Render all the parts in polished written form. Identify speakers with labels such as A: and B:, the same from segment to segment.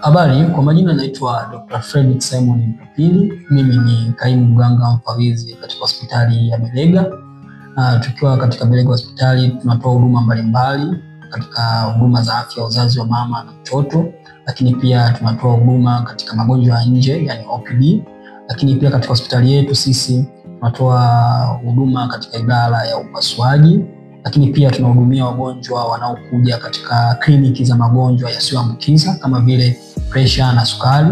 A: Habari, kwa majina naitwa Dr. Fredrick Simon Mpipili. Mimi ni kaimu mganga mfawidhi katika hospitali ya Belega. Tukiwa katika Belega hospitali tunatoa huduma mbalimbali katika huduma za afya ya uzazi wa mama na mtoto, lakini pia tunatoa huduma katika magonjwa ya nje yani OPD. Lakini pia katika hospitali yetu sisi tunatoa huduma katika idara ya upasuaji, lakini pia tunahudumia wagonjwa wanaokuja katika kliniki za magonjwa yasiyoambukiza kama vile presha na sukari,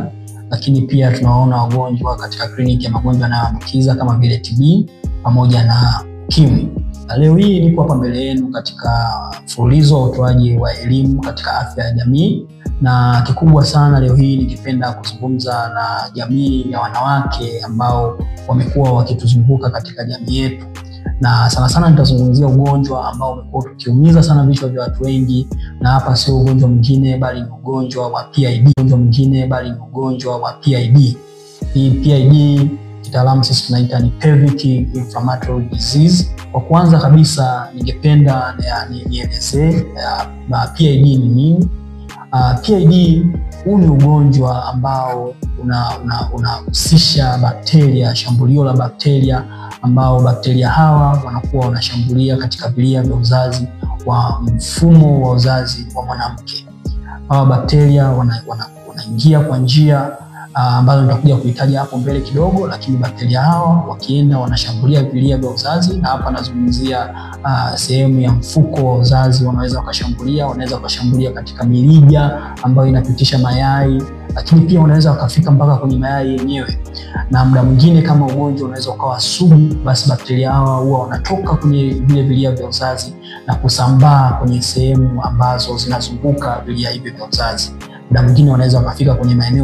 A: lakini pia tunaona wagonjwa katika kliniki ya magonjwa yanayoambukiza kama vile TB pamoja na UKIMWI. Leo hii nipo hapa mbele yenu katika mfululizo wa utoaji wa elimu katika afya ya jamii, na kikubwa sana leo hii nikipenda kuzungumza na jamii ya wanawake ambao wamekuwa wakituzunguka katika jamii yetu. Na sana sana nitazungumzia ugonjwa ambao umekuwa ukiumiza sana vichwa vya watu wengi, na hapa sio ugonjwa mwingine bali ni ugonjwa wa PID. Hii PID kitaalamu sisi tunaita ni pelvic inflammatory disease. Kwa kwanza kabisa ningependa nielezee PID ni nini. PID huu ni ugonjwa ambao unahusisha bakteria, shambulio la bakteria ambao bakteria hawa wanakuwa wanashambulia katika vilia vya uzazi wa mfumo wa uzazi wa mwanamke. Hawa bakteria wanaingia kwa njia ambazo nitakuja kuitaja hapo mbele kidogo, lakini bakteria hawa wakienda wanashambulia vilia vya uzazi, na hapa nazungumzia sehemu ya mfuko wa uzazi. Wanaweza wakashambulia katika mirija ambayo inapitisha mayai, lakini pia wanaweza wakafika mpaka kwenye mayai yenyewe. Na muda mwingine kama ugonjwa unaweza ukawa sugu, basi bakteria hawa huwa wanatoka kwenye vile vilia vya uzazi na kusambaa kwenye sehemu ambazo zinazunguka vilia hivi vya uzazi. Muda mwingine wanaweza wakafika kwenye maeneo